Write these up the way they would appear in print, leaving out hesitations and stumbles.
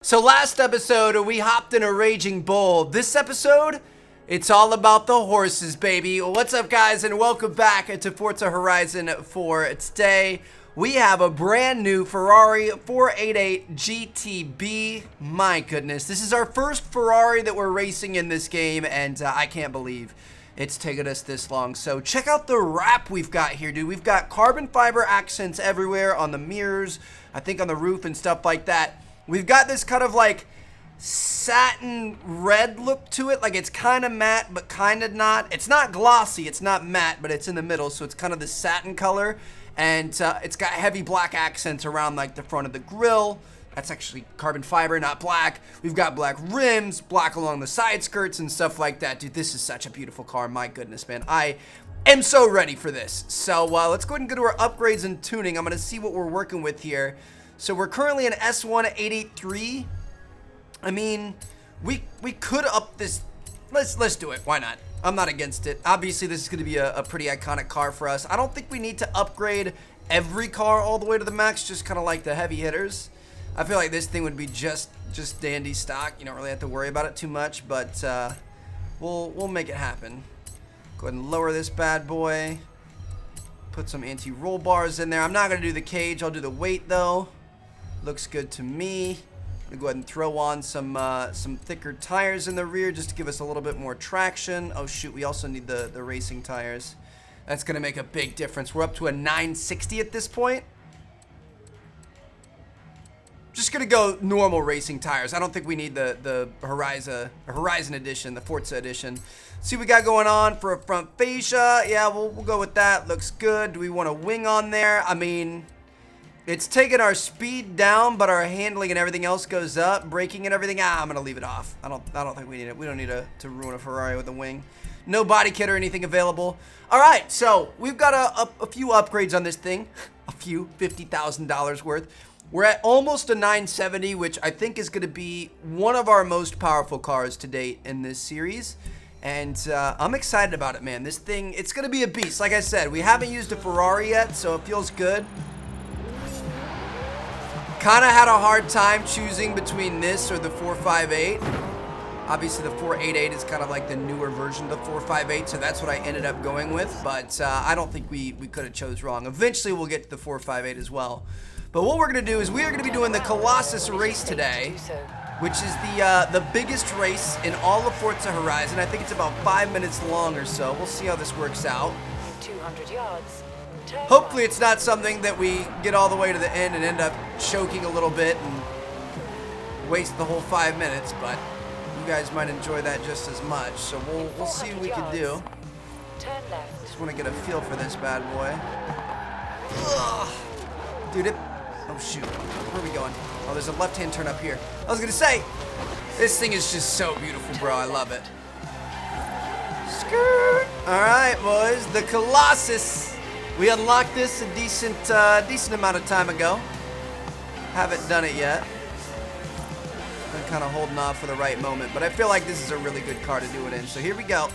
So last episode, we hopped in a raging bull. This episode, it's all about the horses, baby. What's up, guys, and welcome back to Forza Horizon 4. Today, we have a brand new Ferrari 488 GTB. My goodness, this is our first Ferrari that we're racing in this game, and I can't believe it's taken us this long. So check out the wrap we've got here, dude. We've got carbon fiber accents everywhere on the mirrors, I think on the roof and stuff like that. We've got this kind of like satin red look to it. Like it's kind of matte, but kind of not. It's not glossy, it's not matte, but it's in the middle. So it's kind of the satin color. And it's got heavy black accents around like the front of the grille. That's actually carbon fiber, not black. We've got black rims, black along the side skirts and stuff like that. Dude, this is such a beautiful car. My goodness, man. I am so ready for this. So let's go ahead and go to our upgrades and tuning. I'm going to see what we're working with here. So we're currently an S1 883. I mean, we could up this. Let's do it. Why not? I'm not against it. Obviously, this is going to be a pretty iconic car for us. I don't think we need to upgrade every car all the way to the max, just kind of like the heavy hitters. I feel like this thing would be just dandy stock. You don't really have to worry about it too much, but we'll make it happen. Go ahead and lower this bad boy. Put some anti-roll bars in there. I'm not going to do the cage. I'll do the weight, though. Looks good to me. I'm gonna go ahead and throw on some thicker tires in the rear just to give us a little bit more traction. Oh shoot, we also need the racing tires. That's gonna make a big difference. We're up to a 960 at this point. Just gonna go normal racing tires. I don't think we need the Horizon edition, the Forza edition. See what we got going on for a front fascia. Yeah, we'll go with that. Looks good. Do we want a wing on there? I mean, it's taking our speed down, but our handling and everything else goes up. Braking and everything, I'm gonna leave it off. I don't think we need it. We don't need to ruin a Ferrari with a wing. No body kit or anything available. All right, so we've got a few upgrades on this thing. A few, $50,000 worth. We're at almost a 970, which I think is gonna be one of our most powerful cars to date in this series. And I'm excited about it, man. This thing, it's gonna be a beast. Like I said, we haven't used a Ferrari yet, so it feels good. Kind of had a hard time choosing between this or the 458. Obviously, the 488 is kind of like the newer version of the 458, so that's what I ended up going with. But I don't think we could have chose wrong. Eventually, we'll get to the 458 as well. But what we're going to do is we are going to be doing the Colossus race today, which is the biggest race in all of Forza Horizon. I think it's about 5 minutes long or so. We'll see how this works out. 200 yards. Hopefully it's not something that we get all the way to the end and end up choking a little bit and waste the whole 5 minutes, but you guys might enjoy that just as much. So we'll see what we can do. Turn left. Just want to get a feel for this bad boy. Ugh. Dude, oh shoot, where are we going? Oh, there's a left-hand turn up here. I was gonna say, this thing is just so beautiful, bro. I love it. Skirt. All right, boys, the Colossus. We unlocked this a decent amount of time ago. Haven't done it yet. Been kind of holding off for the right moment, but I feel like this is a really good car to do it in. So here we go.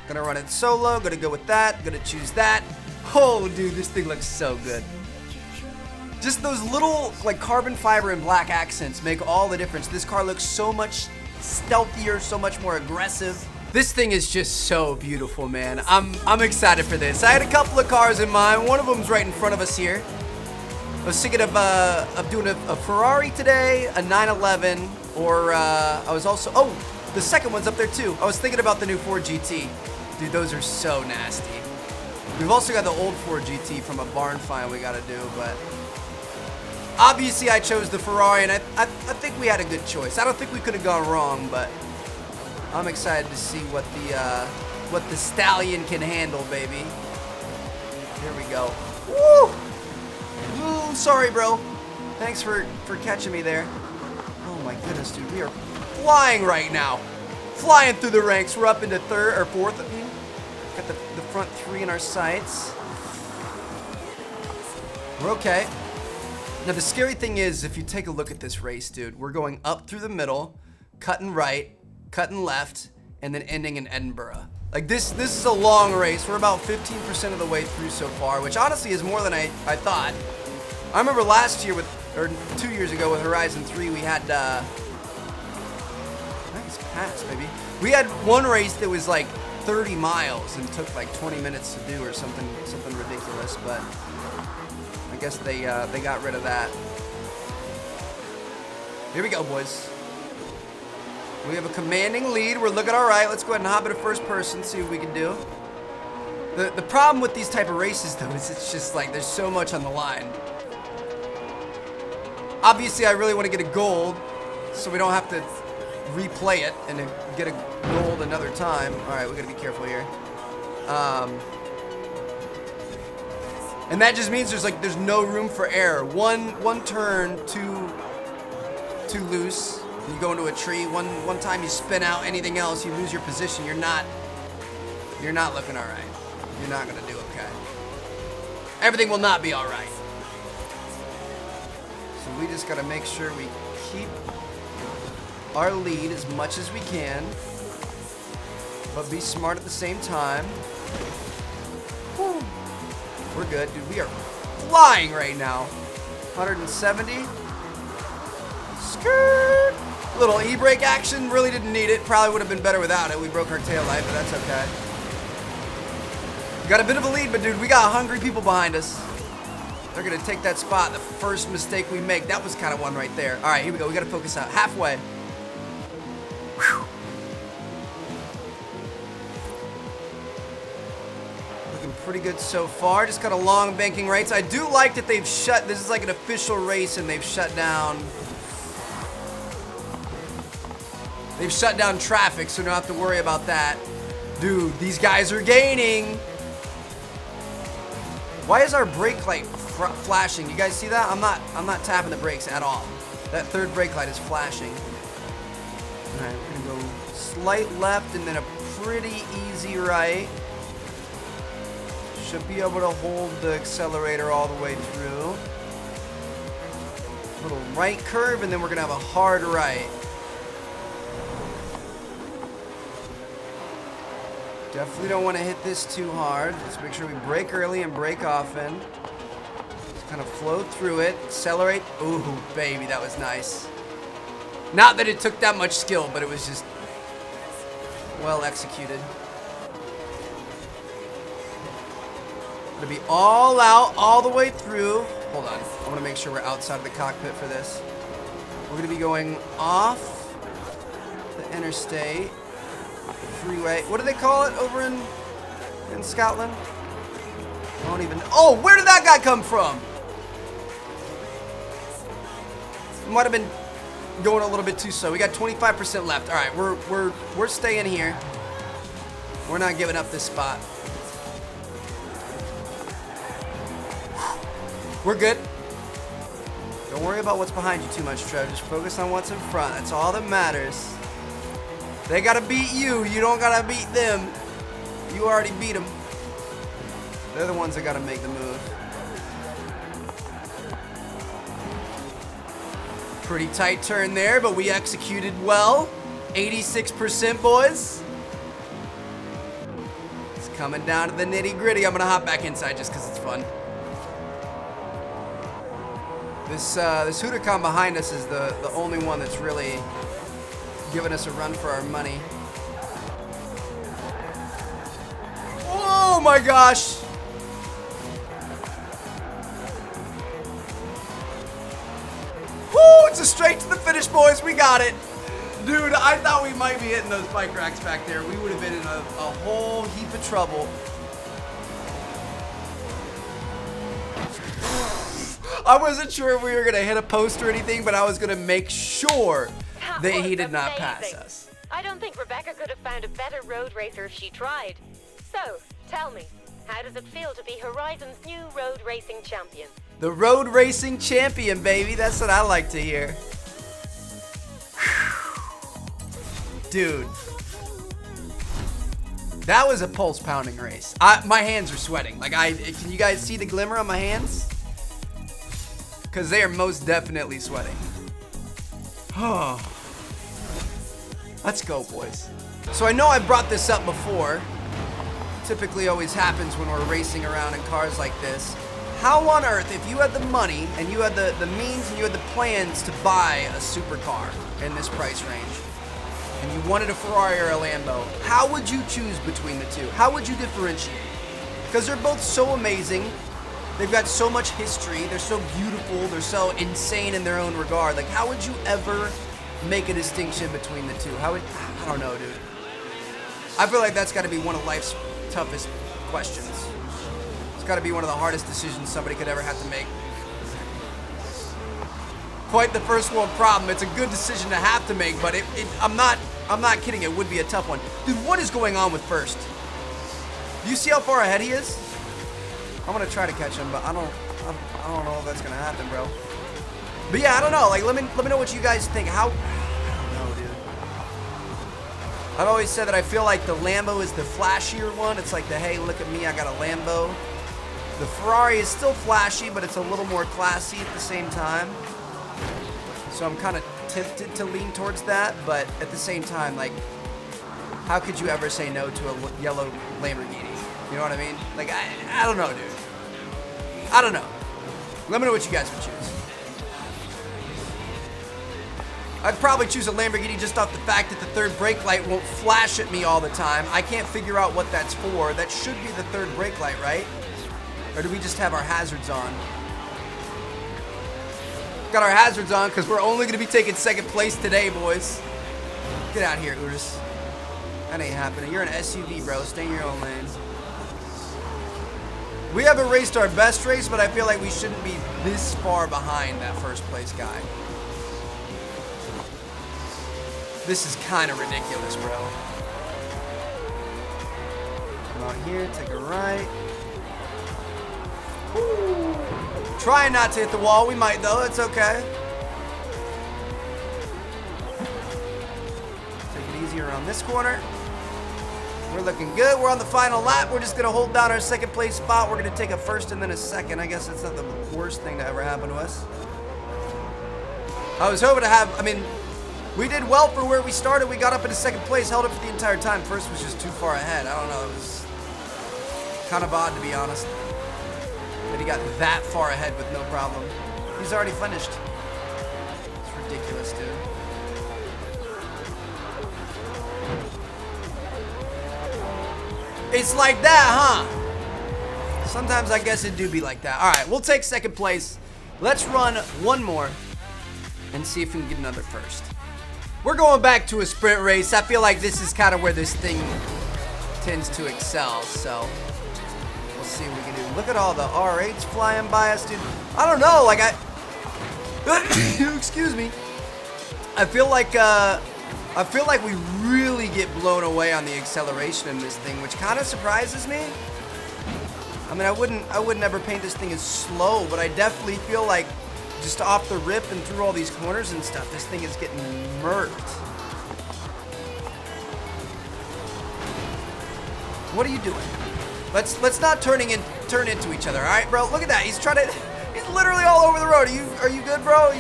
Gonna run it solo. Gonna go with that. Gonna choose that. Oh, dude, this thing looks so good. Just those little like carbon fiber and black accents make all the difference. This car looks so much stealthier, so much more aggressive. This thing is just so beautiful, man. I'm excited for this. I had a couple of cars in mind. One of them's right in front of us here. I was thinking of doing a Ferrari today, a 911, or I was also, oh, the second one's up there too. I was thinking about the new Ford GT. Dude, those are so nasty. We've also got the old Ford GT from a barn find we gotta do, but obviously I chose the Ferrari, and I think we had a good choice. I don't think we could have gone wrong, but I'm excited to see what the stallion can handle, baby. Here we go. Woo! Ooh, sorry, bro. Thanks for catching me there. Oh my goodness, dude, we are flying right now. Flying through the ranks. We're up into third or fourth. I mean, got the front three in our sights. We're okay. Now the scary thing is, if you take a look at this race, dude, we're going up through the middle, cutting right, cutting left, and then ending in Edinburgh. Like this is a long race. We're about 15% of the way through so far, which honestly is more than I thought. I remember last year with or 2 years ago with Horizon 3, we had, I think it's past, maybe. We had one race that was like 30 miles and took like 20 minutes to do or something ridiculous, but I guess they got rid of that. Here we go, boys. We have a commanding lead. We're looking all right. Let's go ahead and hop into first person, see what we can do. The problem with these type of races, though, is it's just like there's so much on the line. Obviously, I really want to get a gold, so we don't have to replay it and get a gold another time. All right, we got to be careful here. And that just means there's no room for error. One turn too loose, and you go into a tree. One time you spin out anything else, you lose your position. You're not looking all right. You're not gonna do okay. Everything will not be all right. So we just gotta make sure we keep our lead as much as we can, but be smart at the same time. Whew. We're good, dude. We are flying right now. 170. Skirt. Little e-brake action. Really didn't need it. Probably would have been better without it. We broke our tail light, but that's okay. Got a bit of a lead, but dude, we got hungry people behind us. They're gonna take that spot. The first mistake we make. That was kind of one right there. All right, here we go. We gotta focus out. Halfway. Whew. Looking pretty good so far. Just got a long banking right. I do like that they've shut. This is like an official race, and they've shut down. They've shut down traffic, so we don't have to worry about that. Dude, these guys are gaining. Why is our brake light flashing? You guys see that? I'm not tapping the brakes at all. That third brake light is flashing. All right, we're gonna go slight left and then a pretty easy right. Should be able to hold the accelerator all the way through. Little right curve, and then we're gonna have a hard right. Definitely don't want to hit this too hard. Let's make sure we brake early and brake often. Just kind of flow through it. Accelerate. Ooh, baby, that was nice. Not that it took that much skill, but it was just well executed. Gonna be all out, all the way through. Hold on. I want to make sure we're outside of the cockpit for this. We're gonna be going off the interstate. Freeway. What do they call it over in Scotland? I don't even. Oh, where did that guy come from? Might have been going a little bit too slow. We got 25% left. All right, we're staying here. We're not giving up this spot. We're good. Don't worry about what's behind you too much, Trev. Just focus on what's in front. That's all that matters. They gotta beat you. You don't gotta beat them. You already beat them. They're the ones that gotta make the move. Pretty tight turn there, but we executed well. 86%, boys. It's coming down to the nitty gritty. I'm gonna hop back inside just because it's fun. This Huracan behind us is the only one that's really giving us a run for our money. Oh my gosh! Woo! It's a straight to the finish, boys. We got it. Dude, I thought we might be hitting those bike racks back there. We would have been in a whole heap of trouble. I wasn't sure if we were gonna hit a post or anything, but I was gonna make sure that he did not pass us. I don't think Rebecca could have found a better road racer if she tried. So, tell me, how does it feel to be Horizon's new road racing champion? The road racing champion, baby. That's what I like to hear. Dude. That was a pulse-pounding race. My hands are sweating. Like, can you guys see the glimmer on my hands? Because they are most definitely sweating. Oh. Let's go, boys. So I know I brought this up before. Typically always happens when we're racing around in cars like this. How on earth, if you had the money and you had the means and you had the plans to buy a supercar in this price range, and you wanted a Ferrari or a Lambo, how would you choose between the two? How would you differentiate? Because they're both so amazing. They've got so much history. They're so beautiful. They're so insane in their own regard. Like, how would you ever make a distinction between the two? I don't know, dude. I feel like that's got to be one of life's toughest questions. It's got to be one of the hardest decisions somebody could ever have to make. Quite the first world problem. It's a good decision to have to make, but I'm not kidding. It would be a tough one. Dude, what is going on with first? Do you see how far ahead he is? I'm gonna try to catch him, but I don't know if that's gonna happen, bro. But yeah, I don't know. Like, let me know what you guys think. I don't know, dude. I've always said that I feel like the Lambo is the flashier one. It's like the, hey, look at me, I got a Lambo. The Ferrari is still flashy, but it's a little more classy at the same time. So I'm kind of tempted to lean towards that, but at the same time, like, how could you ever say no to a yellow Lamborghini? You know what I mean? Like, I don't know, dude. I don't know. Let me know what you guys would choose. I'd probably choose a Lamborghini just off the fact that the third brake light won't flash at me all the time. I can't figure out what that's for. That should be the third brake light, right? Or do we just have our hazards on? Got our hazards on because we're only going to be taking second place today, boys. Get out here, Urus. That ain't happening. You're an SUV, bro. Stay in your own lane. We haven't raced our best race, but I feel like we shouldn't be this far behind that first place guy. This is kind of ridiculous, bro. Come out here, take a right. Woo. Trying not to hit the wall. We might, though. It's okay. Take it easy around this corner. We're looking good. We're on the final lap. We're just going to hold down our second place spot. We're going to take a first and then a second. I guess that's not the worst thing to ever happen to us. I was hoping to have, we did well for where we started. We got up into second place, held it for the entire time. First was just too far ahead. I don't know. It was kind of odd, to be honest. That he got that far ahead with no problem. He's already finished. It's ridiculous, dude. It's like that, huh? Sometimes I guess it do be like that. All right, we'll take second place. Let's run one more and see if we can get another first. We're going back to a sprint race. I feel like this is kind of where this thing tends to excel, so we'll see what we can do. Look at all the R8s flying by us, dude. I don't know, like excuse me. I feel like we really get blown away on the acceleration in this thing, which kind of surprises me. I wouldn't ever paint this thing as slow, but I definitely feel like just off the rip and through all these corners and stuff, this thing is getting murked. What are you doing? Let's not turn into each other, all right, bro? Look at that. He's literally all over the road. Are you good, bro?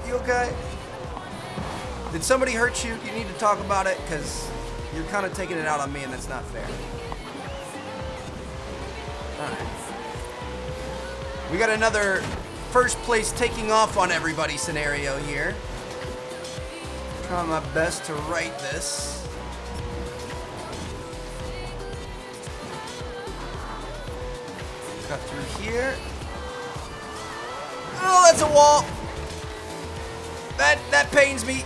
You okay? Did somebody hurt you? You need to talk about it because you're kind of taking it out on me, and that's not fair. All right. We got another first place taking off on everybody scenario here. Trying my best to write this. Cut through here. Oh, that's a wall. That pains me.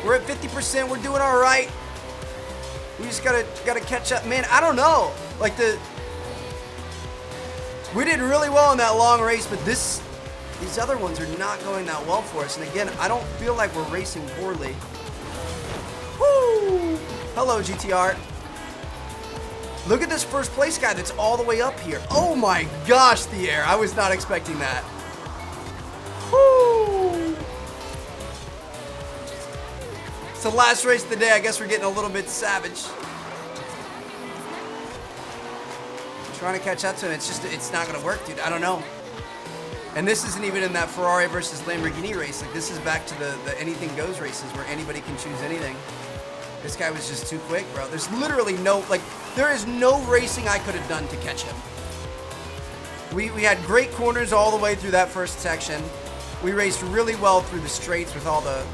We're at 50%. We're doing all right. We just gotta catch up, man. I don't know. Like we did really well in that long race, but these other ones are not going that well for us. And again, I don't feel like we're racing poorly. Woo! Hello, GTR. Look at this first place guy that's all the way up here. Oh my gosh, the air. I was not expecting that. Woo! It's the last race of the day. I guess we're getting a little bit savage. Trying to catch up to him. It's not going to work, dude. I don't know. And this isn't even in that Ferrari versus Lamborghini race. Like, this is back to the anything goes races where anybody can choose anything. This guy was just too quick, bro. There's literally there is no racing I could have done to catch him. We had great corners all the way through that first section. We raced really well through the straights with all the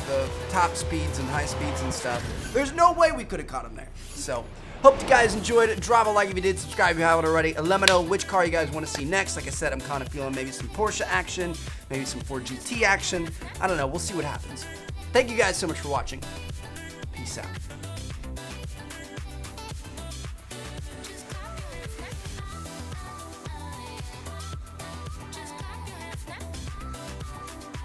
top speeds and high speeds and stuff. There's no way we could have caught him there. So, hope you guys enjoyed it. Drop a like if you did. Subscribe if you haven't already. And let me know which car you guys want to see next. Like I said, I'm kind of feeling maybe some Porsche action, maybe some Ford GT action. I don't know. We'll see what happens. Thank you guys so much for watching. Peace out.